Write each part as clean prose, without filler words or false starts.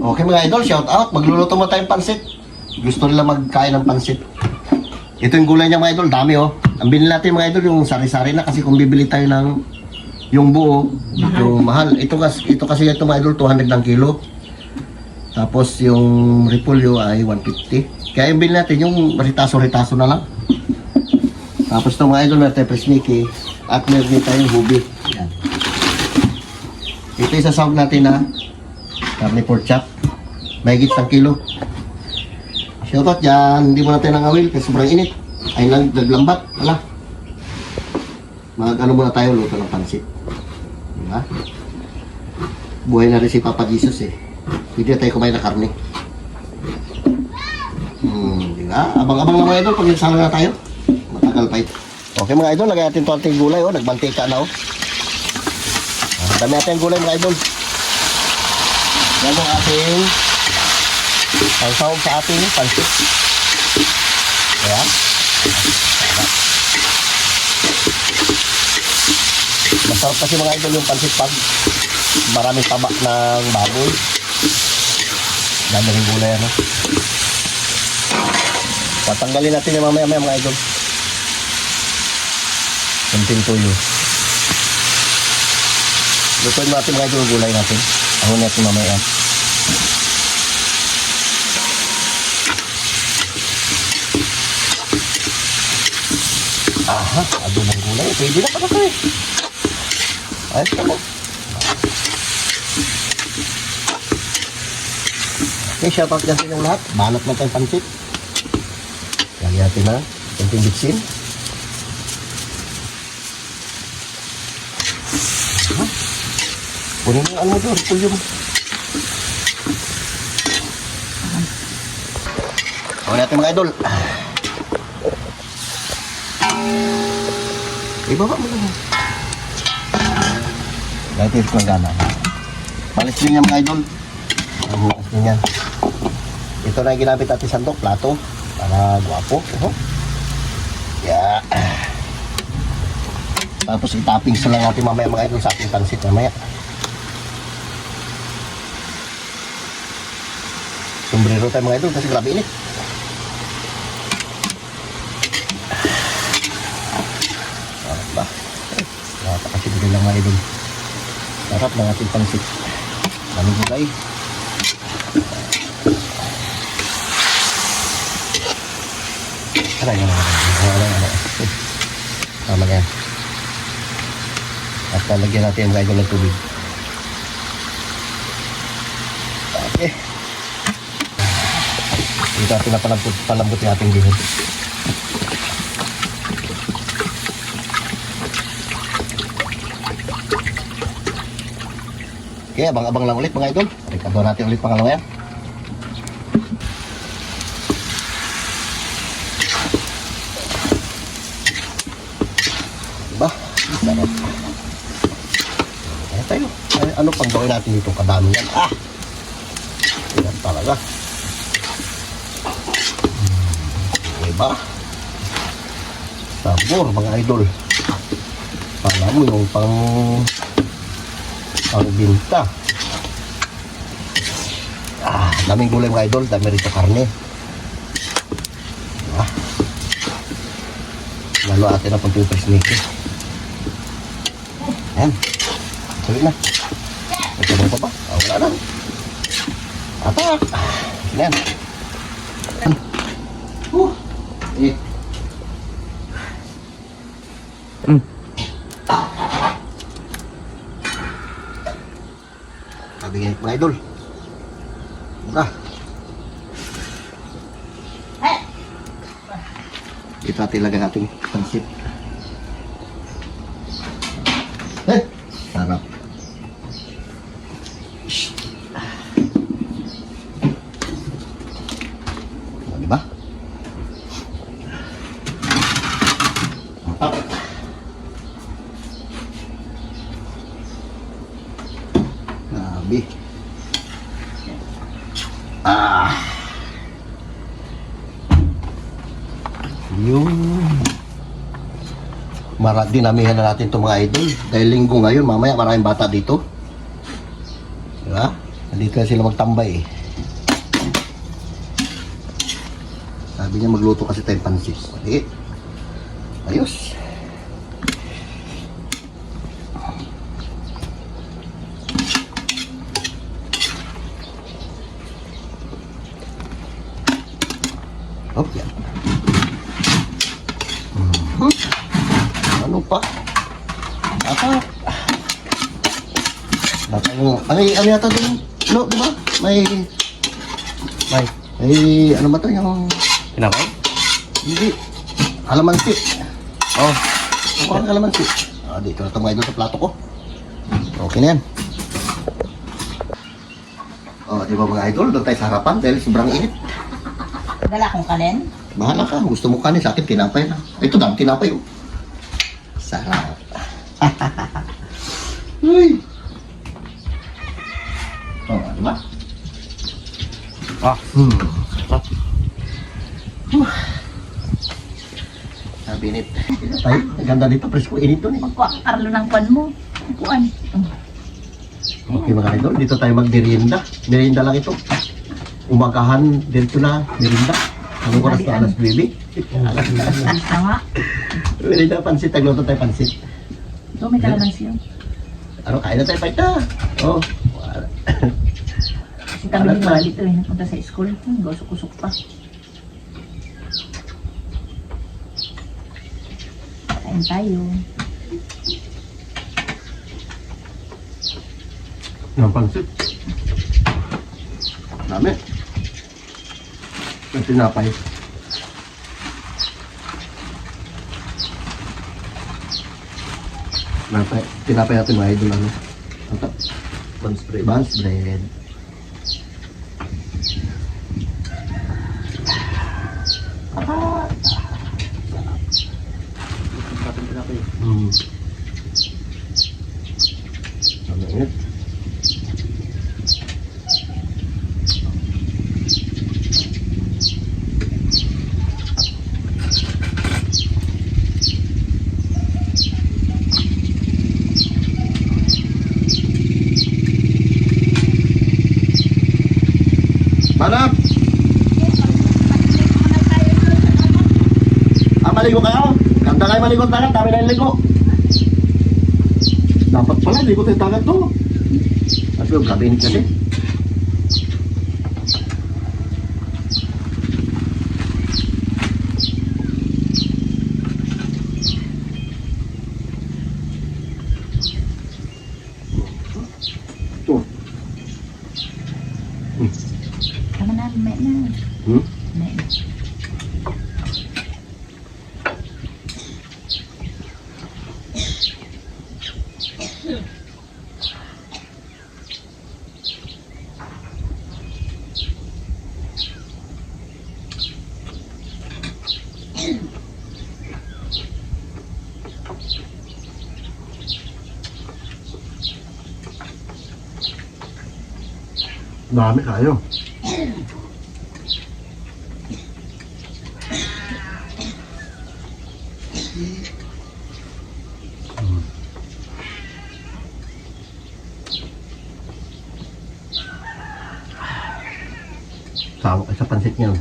Okay mga idol, shout out. Magluluto mo tayong pansit. Gusto nila magkain ng pansit. Ito yung gulay niya mga idol, dami oh. Ang binili natin mga idol, yung sari-sari na kasi kung bibili tayo ng yung buo, yung mahal. Ito kasi ito mga idol, 200 ng kilo. Tapos yung repolyo ay 150. Kaya yung bilhin natin yung ritaso-ritaso na lang. Tapos ito mga idol natin, presmiki. At meron din tayong hubi. Yan. Ito yung sasawag natin na karne pork chop. May git ng kilo. Shoutout dyan. Hindi mo natin nangawil kasi sobrang init. Ay naglambat. Wala. Mag-ano muna tayo, luto ng pansit. Diba? Buhay na rin si Papa Jesus eh. Hindi tayo kumain na karne. Diba? Abang-abang na mga idol pag nagsala na tayo. Matagal pa ito. Okay mga idol, lagay natin ito ating gulay. Oh. Nagmantika na oh. Dami natin gulay mga idol. Yan ang ating ang sahog sa ating pansit. Ayan. Masarap kasi mga idol yung pansit pag maraming taba ng baboy. Dami rin gulay ano. Patanggalin natin yung mamaya mga idol. Kunting tuyo. Lutuin natin mga idol yung gulay natin. Ahon natin mamaya. Aha, adobong gulay. Pwede na pala kayo. Ayos ka mo. Okay, shoutout dyan sa inyong lahat. Banat na tayong pansit. Lagyan natin na. Kunting bitsin. Punin mo ano mo doon, pulyo mo. Gawin natin mga idol. Ibaba mo lang. Dahil ito lang gana. Palis din yan mga idol. Ang hukas din yan. Ito na yung ginamit natin sandok, plato. Para guwapo. Yeah. Tapos itappings lang natin mamaya mga idol sa ating pansit mamaya. Sombrero tayo mga idol kasi grabe init. Ba? Napakasibili lang mga idol. Sarap ng ating pansit. Daming gulay. Aray nga naman. Tama yan. At talagyan natin yung mga idol ng tubig. Okay. Dito natin na palambot yung ating bihon. Okay, abang-abang lang ulit mga idol. Rekado natin ulit pangalawa yan. Diba? Sarap. Ayan tayo. Ano pang gawin natin dito? Kadami yan. Ayan talaga. Diba? Sabor mga idol. Pala mo yung pangbinta. Daming gulay mga idol. Dami rito karne. Lalo atin na pang pipers nito. Ayan. Sulit na. Ito ba ba? Wala na. Atak. Ayan. Eh. Nabigyan mga idol. Ito natin lagay natin pansit. Sarap. Diba? Grabe. Yung dinamihan na natin itong mga idol dahil linggo ngayon, mamaya maraming bata dito, diba? Nandito na sila magtambay eh. Sabi niya magluto kasi tayong pansit. Sige. Ayos. Oh, yan. Ano pa? Ano yata doon? No, di ba? May, ano ba ito yung... Tinapay? Hindi. Kalamansi. Oh. Mukhang kalamansi. Dito na ito mga idol sa plato ko. Okay na yan. Di ba mga idol? Doon tayo sa harapan dahil sobrang init. Dala kong kanin. Bahala ka. Gusto mo kanin sa akin, tinapay na. Ito dami tinapay. Oh. Sarap. Uy. Di ba? Sabi init. Ay, ganda dito. Presko init doon. Magkuha ka Carlo ng kwan mo. Kuan. Okay mga idol, dito tayo magmerienda. Merienda lang ito. Umagahan, dito na, merienda. Anong oras na? Alas 9? Isa nga. Merienda, pansit. Tagluto tayo pansit. So may kalamansi yun. Ano, kain na tayo, paita. Oh. Kasi kami ni Mali dito eh. Napunta sa school. Gusok-usok pa. Kain tayo. Yung pansit. Dami. Ang tinapay. Tinapay natin mga idol. Ano? Ito. Buns bread. Buns bread. Ano yun? Manap! Maligo kayo? Ganda kayo maligo tagat, dami na yung ligo. Dapat pala, ligo tayo tagat to. At yung grabe init kasi. Ito. Tama na, may na. May na. Dami kayo. Sawa ka sa pansit niyan.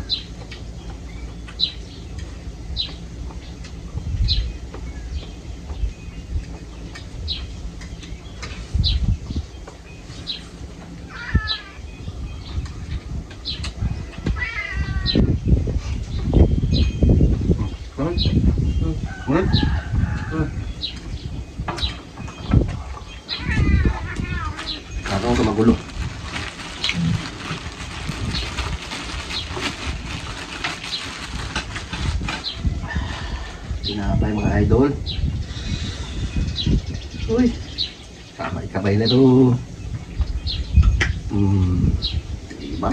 Ako ko magulo. Tinapay mga idol. Uy. Sabay-sabay na to. Diba?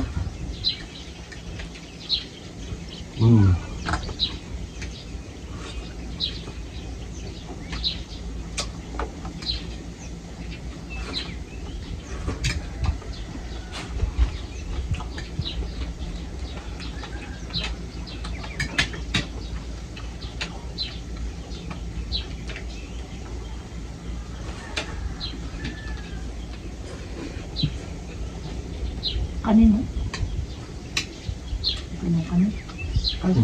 Pino kami. Ay,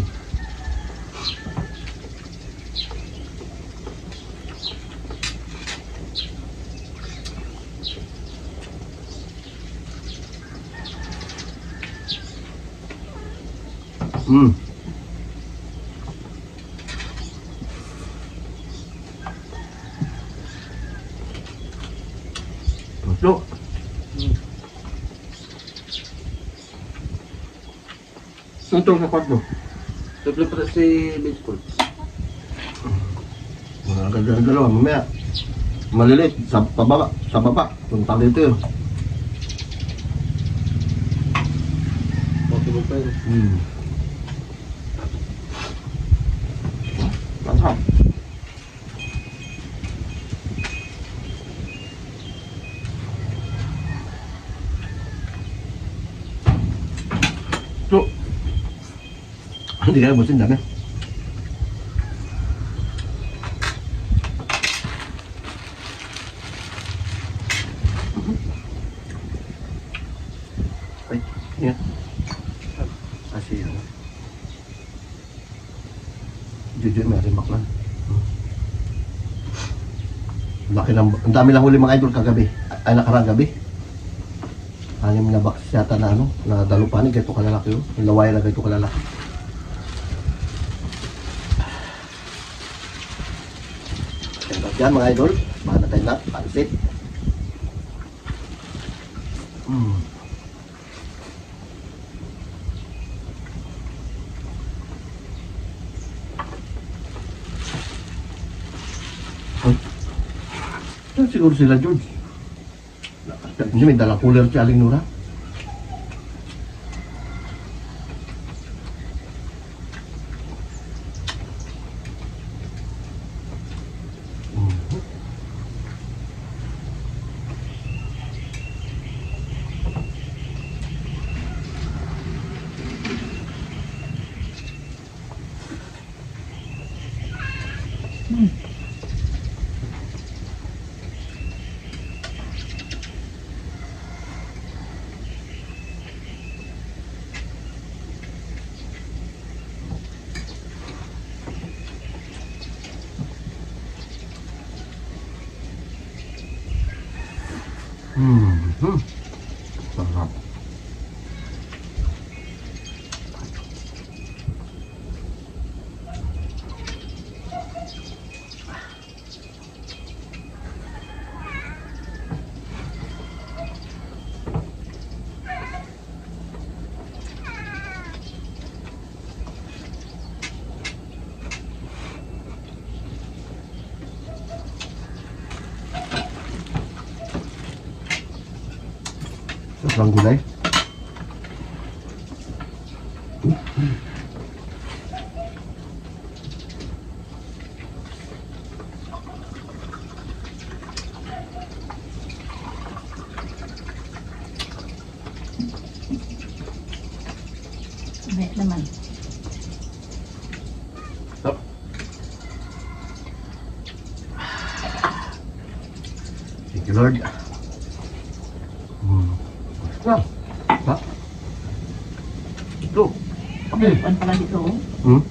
Hmm. Tulo. Ito sa kwarto. Tatlo pa si baseball. Mga ganda-dalawa, mamaya. Maliliit, sa pababa, sa baba. Punta dito yun. Possible pa yun. Hmm. Manghap. So, hindi kaya busin dami. Ay, yan. Kasi yan. Jujur may rimak lang. Laki ng, ang dami lang huli mga idol kagabi. Ay, nakarang gabi. 6 na box yata na ano, na dalupanin, ganito kalalaki yun. Yung laway na ganito kalalaki. Kaya dyan mga idol, mahal na tayo na, pansit. Ay, yan siguro sila George. Hindi may dalang cooler si Aling Nura. Sarap. Sobrang gulay. may naman. Stop. Thank you, Lord. Wow. Ha? Ito. Ano pala dito? Oh. Hmm?